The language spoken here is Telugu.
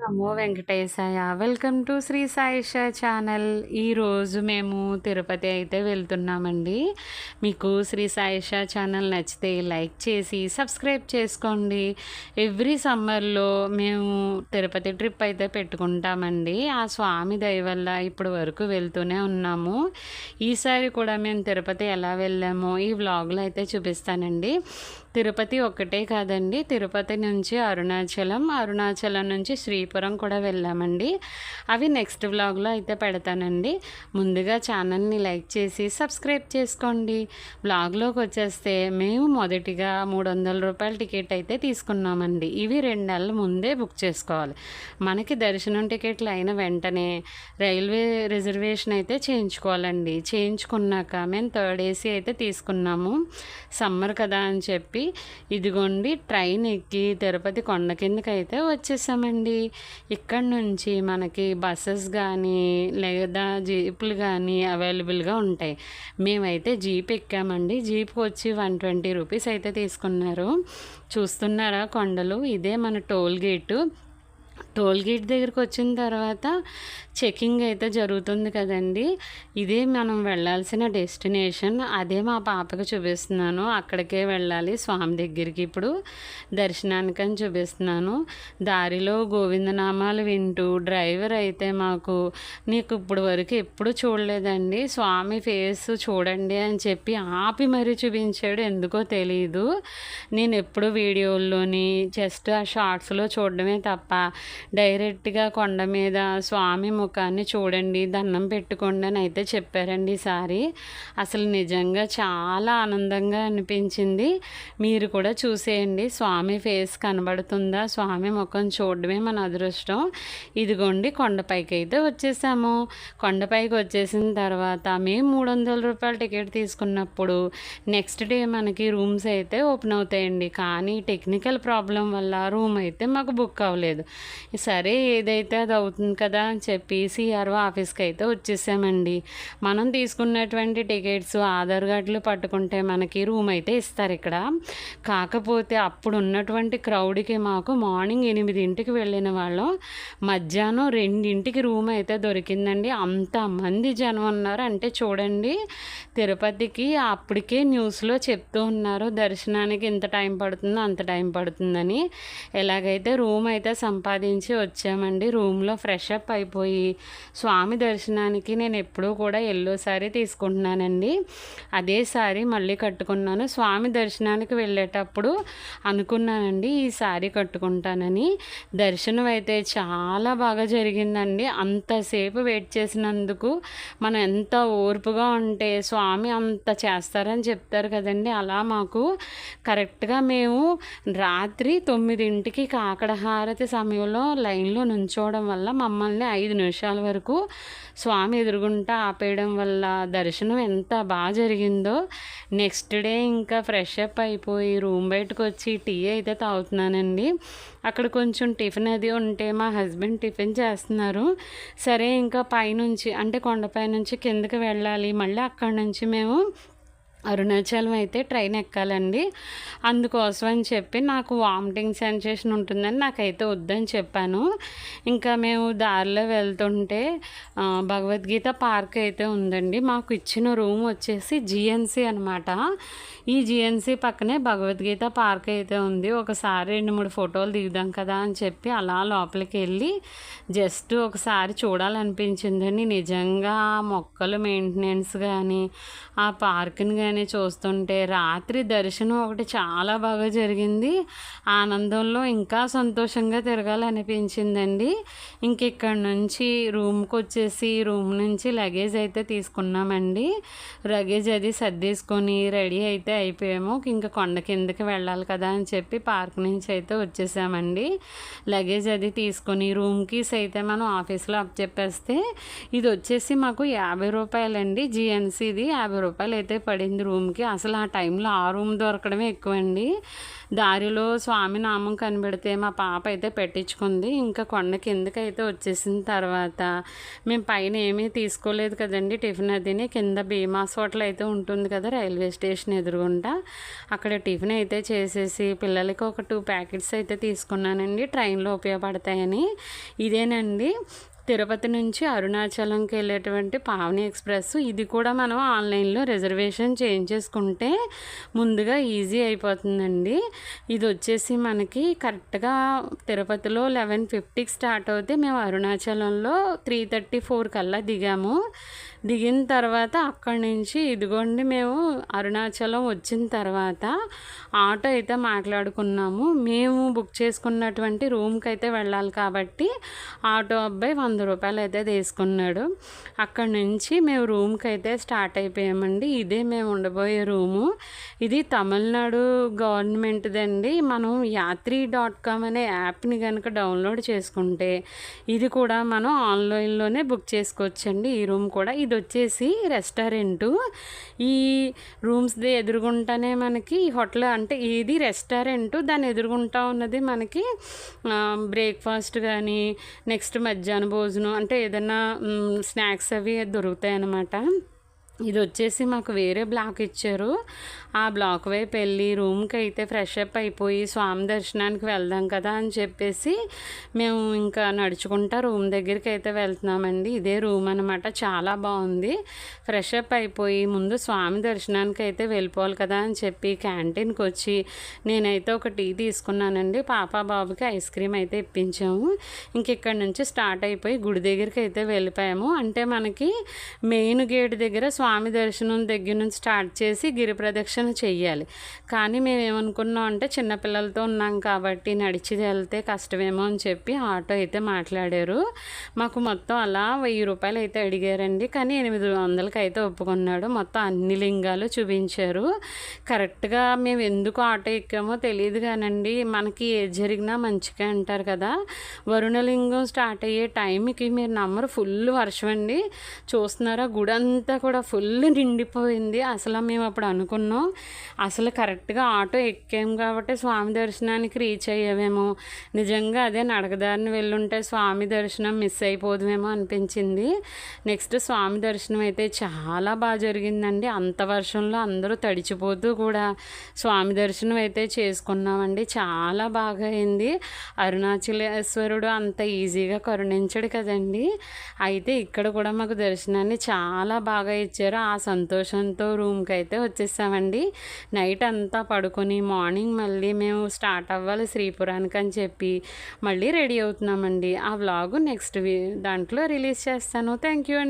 నమో వెంకటేశాయ. Welcome to Shri Saisha channel. ఈరోజు మేము తిరుపతి అయితే వెళ్తున్నామండి. మీకు శ్రీ సాయిష ఛానల్ నచ్చితే లైక్ చేసి సబ్స్క్రైబ్ చేసుకోండి. ఎవ్రీ సమ్మర్లో మేము తిరుపతి ట్రిప్ అయితే పెట్టుకుంటామండి. ఆ స్వామి దయ వల్ల ఇప్పుడు వరకు వెళ్తూనే ఉన్నాము. ఈసారి కూడా మేము తిరుపతి ఎలా వెళ్ళామో ఈ వ్లాగ్లో అయితే చూపిస్తానండి. తిరుపతి ఒక్కటే కాదండి, తిరుపతి నుంచి అరుణాచలం నుంచి శ్రీపురం కూడా వెళ్ళామండి. అవి నెక్స్ట్ వ్లాగ్లో అయితే పెడతానండి. ముందుగా ఛానల్ని లైక్ చేసి సబ్స్క్రైబ్ చేసుకోండి. వ్లాగ్లోకి వచ్చేస్తే మేము మొదటిగా 300 రూపాయల టికెట్ అయితే తీసుకున్నామండి. ఇవి 2 నెలల ముందే బుక్ చేసుకోవాలి. మనకి దర్శనం టికెట్లు అయిన వెంటనే రైల్వే రిజర్వేషన్ అయితే చేయించుకోవాలండి. చేయించుకున్నాక మేము 3rd AC అయితే తీసుకున్నాము. సమ్మర్ కదా అని చెప్పి ఇదిగోండి ట్రైన్ ఎక్కి తిరుపతి కొండ కిందకి అయితే వచ్చేసామండి. ఇక్కడ నుంచి మనకి బస్సెస్ కానీ లేదా జీపులు కానీ అవైలబుల్గా ఉంటాయి. మేమైతే జీప్ ఎక్కామండి. జీప్కి వచ్చి 120 రూపీస్ అయితే తీసుకున్నారు. చూస్తున్నారా కొండలు? ఇదే మన టోల్ గేటు దగ్గరికి వచ్చిన తర్వాత చెకింగ్ అయితే జరుగుతుంది కదండి. ఇదే మనం వెళ్ళాల్సిన డెస్టినేషన్. అదే మా పాపకు చూపిస్తున్నాను. అక్కడికే వెళ్ళాలి స్వామి దగ్గరికి. ఇప్పుడు దర్శనానికని చూపిస్తున్నాను. దారిలో గోవిందనామాలు వింటూ డ్రైవర్ అయితే మాకు నీకు ఇప్పుడు వరకు ఎప్పుడు చూడలేదండి, స్వామి ఫేస్ చూడండి అని చెప్పి ఆపి మరీ చూపించాడు. ఎందుకో తెలియదు. నేను ఎప్పుడు వీడియోల్లోని జస్ట్ ఆ షార్ట్స్లో చూడడమే తప్ప డైరెక్ట్గా కొండ మీద స్వామి ముఖాన్ని చూడండి, దండం పెట్టుకోండి అని అయితే చెప్పారండి ఈసారి. అసలు నిజంగా చాలా ఆనందంగా అనిపించింది. మీరు కూడా చూసేయండి. స్వామి ఫేస్ కనబడుతుందా? స్వామి ముఖం చూడడమే మన అదృష్టం. ఇదిగోండి కొండపైకి అయితే వచ్చేసాము. కొండపైకి వచ్చేసిన తర్వాత మేము 300 రూపాయల టికెట్ తీసుకున్నప్పుడు నెక్స్ట్ డే మనకి రూమ్స్ అయితే ఓపెన్ అవుతాయండి. కానీ టెక్నికల్ ప్రాబ్లం వల్ల రూమ్ అయితే మాకు బుక్ అవ్వలేదు. సరే ఏదైతే అది అవుతుంది కదా అని చెప్పి సిఆర్ఓ ఆఫీస్కి అయితే వచ్చేసామండి. మనం తీసుకున్నటువంటి టికెట్స్ ఆధార్ కార్డులు పట్టుకుంటే మనకి రూమ్ అయితే ఇస్తారు ఇక్కడ. కాకపోతే అప్పుడు ఉన్నటువంటి క్రౌడ్కి మాకు మార్నింగ్ 8ంటికి వెళ్ళిన వాళ్ళం మధ్యాహ్నం 2ంటికి రూమ్ అయితే దొరికిందండి. అంతమంది జనం ఉన్నారు. అంటే చూడండి, తిరుపతికి అప్పటికే న్యూస్లో చెప్తూ ఉన్నారు దర్శనానికి ఇంత టైం పడుతుందో అంత టైం పడుతుందని. ఎలాగైతే రూమ్ అయితే సంపాదించి వచ్చామండి. రూమ్లో ఫ్రెష్ అప్ అయిపోయి స్వామి దర్శనానికి నేను ఎప్పుడూ కూడా ఎల్లో సారీ తీసుకుంటున్నానండి. అదే సారీ మళ్ళీ కట్టుకున్నాను. స్వామి దర్శనానికి వెళ్ళేటప్పుడు అనుకున్నానండి ఈ సారీ కట్టుకుంటానని. దర్శనం అయితే చాలా బాగా జరిగిందండి. అంతసేపు వెయిట్ చేసినందుకు మనం ఎంత ఓర్పుగా ఉంటే స్వామి అంత చేస్తారని చెప్తారు కదండి. అలా మాకు కరెక్ట్గా మేము రాత్రి 9ంటికి కాకడ హారతి సమయంలో లైన్లో నుంచోవడం వల్ల మమ్మల్ని 5 నిమిషాల వరకు స్వామి ఎదురుగుంటా ఆపేయడం వల్ల దర్శనం ఎంత బాగా జరిగిందో. నెక్స్ట్ డే ఇంకా ఫ్రెష్ అప్ అయిపోయి రూమ్ బయటకు వచ్చి టీ అయితే తాగుతున్నానండి. అక్కడ కొంచెం టిఫిన్ అది ఉంటే మా హస్బెండ్ టిఫిన్ చేస్తున్నారు. సరే ఇంకా పైనుంచి అంటే కొండపై నుంచి కిందకి వెళ్ళాలి. మళ్ళీ అక్కడి నుంచి మేము అరుణాచలం అయితే ట్రైన్ ఎక్కాలండి. అందుకోసం అని చెప్పి నాకు వామిటింగ్ సెన్సేషన్ ఉంటుందని నాకైతే వద్దని చెప్పాను. ఇంకా మేము దారిలో వెళ్తుంటే భగవద్గీత పార్క్ అయితే ఉందండి. మాకు ఇచ్చిన రూమ్ వచ్చేసి జిఎన్సి అనమాట. ఈ జిఎన్సి పక్కనే భగవద్గీత పార్క్ అయితే ఉంది. ఒకసారి 2-3 ఫోటోలు దిగుదాం కదా అని చెప్పి అలా లోపలికి వెళ్ళి జస్ట్ ఒకసారి చూడాలనిపించిందని. నిజంగా మొక్కలు మెయింటెనెన్స్ కానీ ఆ పార్క్ని కానీ చూస్తుంటే రాత్రి దర్శనం ఒకటి చాలా బాగా జరిగింది. ఆనందంలో ఇంకా సంతోషంగా తిరగాలనిపించిందండి. ఇక్కడ నుంచి రూమ్కి వచ్చేసి రూమ్ నుంచి లగేజ్ అయితే తీసుకున్నామండి. లగేజ్ అది సర్దేసుకొని రెడీ అయితే అయిపోయాము. ఇంకా కొండ కిందకి వెళ్ళాలి కదా అని చెప్పి పార్క్ నుంచి అయితే వచ్చేసామండి. లగేజ్ అది తీసుకొని రూమ్ కీస్ అయితే మనం ఆఫీస్లో అప్పచెప్పేస్తే ఇది వచ్చేసి మాకు 50 రూపాయలండి. జిఎన్సీది 50 రూపాయలు అయితే పడింది అయిపోయింది రూమ్కి. అసలు ఆ టైంలో ఆ రూమ్ దొరకడమే ఎక్కువండి. దారిలో స్వామి నామం కనబడితే మా పాప అయితే పెట్టించుకుంది. ఇంకా కొండ కిందకైతే వచ్చేసిన తర్వాత మేము పైన ఏమీ తీసుకోలేదు కదండి టిఫిన్ అదిని. కింద భీమాస్ హోటల్ అయితే ఉంటుంది కదా రైల్వే స్టేషన్ ఎదురుగుంటా, అక్కడ టిఫిన్ అయితే చేసేసి పిల్లలకి ఒక 2 ప్యాకెట్స్ అయితే తీసుకున్నానండి, ట్రైన్లో ఉపయోగపడతాయని. ఇదేనండి తిరుపతి నుంచి అరుణాచలంకి వెళ్ళేటువంటి పావని ఎక్స్ప్రెస్. ఇది కూడా మనం ఆన్లైన్లో రిజర్వేషన్ చేయించేసుకుంటే ముందుగా ఈజీ అయిపోతుందండి. ఇది వచ్చేసి మనకి కరెక్ట్గా తిరుపతిలో 11:50కి స్టార్ట్ అవుతే మేము అరుణాచలంలో 3:34 కల్లా దిగాము. దిగిన తర్వాత అక్కడి నుంచి ఇదిగోండి మేము అరుణాచలం వచ్చిన తర్వాత ఆటో అయితే మాట్లాడుకున్నాము. మేము బుక్ చేసుకున్నటువంటి రూమ్కి అయితే వెళ్ళాలి కాబట్టి ఆటో అబ్బాయి 100 రూపాయలు అయితే తీసుకున్నాడు. అక్కడి నుంచి మేము రూమ్కి అయితే స్టార్ట్ అయిపోయామండి. ఇదే మేము ఉండబోయే రూము. ఇది తమిళనాడు గవర్నమెంట్దండి. మనం యాత్రి.com అనే యాప్ని కనుక డౌన్లోడ్ చేసుకుంటే ఇది కూడా మనం ఆన్లైన్లోనే బుక్ చేసుకోవచ్చండి. ఈ రూమ్ కూడా ఇది వచ్చేసి రెస్టారెంటు. ఈ రూమ్స్ది ఎదురుగుంటానే మనకి హోటల్, అంటే ఇది రెస్టారెంటు, దాని ఎదురుగుంటా ఉన్నది మనకి బ్రేక్ఫాస్ట్ కానీ నెక్స్ట్ మధ్యాహ్న భోజనం అంటే ఏదైనా స్నాక్స్ అవి దొరుకుతాయి అన్నమాట. ఇది వచ్చేసి మాకు వేరే బ్లాక్ ఇచ్చారు. ఆ బ్లాక్ వైపు వెళ్ళి రూమ్కి అయితే ఫ్రెష్ అప్ అయిపోయి స్వామి దర్శనానికి వెళ్దాం కదా అని చెప్పేసి మేము ఇంకా నడుచుకుంటా రూమ్ దగ్గరికి అయితే వెళ్తున్నామండి. ఇదే రూమ్ అనమాట, చాలా బాగుంది. ఫ్రెష్ అప్ అయిపోయి ముందు స్వామి దర్శనానికి అయితే వెళ్ళిపోవాలి కదా అని చెప్పి క్యాంటీన్కి వచ్చి నేనైతే ఒక టీ తీసుకున్నానండి. పాప బాబుకి ఐస్ క్రీమ్ అయితే ఇప్పించాము. ఇంక ఇక్కడ నుంచి స్టార్ట్ అయిపోయి గుడి దగ్గరికి అయితే వెళ్ళిపోయాము. అంటే మనకి మెయిన్ గేట్ దగ్గర స్వామి దర్శనం దగ్గర నుంచి స్టార్ట్ చేసి గిరి ప్రదక్షిణ చెయ్యాలి. కానీ మేము ఏమనుకున్నాం అంటే చిన్నపిల్లలతో ఉన్నాం కాబట్టి నడిచి వెళ్తే కష్టమేమో అని చెప్పి ఆటో అయితే మాట్లాడారు. మాకు మొత్తం అలా 1000 రూపాయలు అయితే అడిగారండి. కానీ 800కి అయితే ఒప్పుకున్నాడు. మొత్తం అన్ని లింగాలు చూపించారు. కరెక్ట్గా మేము ఎందుకు ఆటో ఎక్కామో తెలియదు కానండి, మనకి ఏది జరిగినా మంచిగా అంటారు కదా. వరుణలింగం స్టార్ట్ అయ్యే టైంకి మీరు నమ్మరు, ఫుల్ వర్షం అండి. చూస్తున్నారా గుడి అంతా కూడా ఫుల్ నిండిపోయింది. అసలు మేము అప్పుడు అనుకున్నాం అసలు కరెక్ట్గా ఆటో ఎక్కాము కాబట్టి స్వామి దర్శనానికి రీచ్ అయ్యామేమో, నిజంగా అదే నడకదారిని వెళ్ళుంటే స్వామి దర్శనం మిస్ అయిపోదుమేమో అనిపించింది. నెక్స్ట్ స్వామి దర్శనం అయితే చాలా బాగా జరిగిందండి. అంత వర్షంలో అందరూ తడిచిపోతూ కూడా స్వామి దర్శనం అయితే చేసుకున్నామండి. చాలా బాగా అయింది. అరుణాచలేశ్వరుడు అంత ఈజీగా కరుణించడు కదండి. అయితే ఇక్కడ కూడా మాకు దర్శనాన్ని చాలా బాగా ఇచ్చారు. ఆ సంతోషంతో రూమ్కి అయితే వచ్చేసామండి. నైట్ అంతా పడుకొని మార్నింగ్ మళ్ళీ మేము స్టార్ట్ అవ్వాలి శ్రీపురానికి అని చెప్పి మళ్ళీ రెడీ అవుతున్నామండి. ఆ వ్లాగు నెక్స్ట్ దాంట్లో రిలీజ్ చేస్తాను. థ్యాంక్ యూ అండి.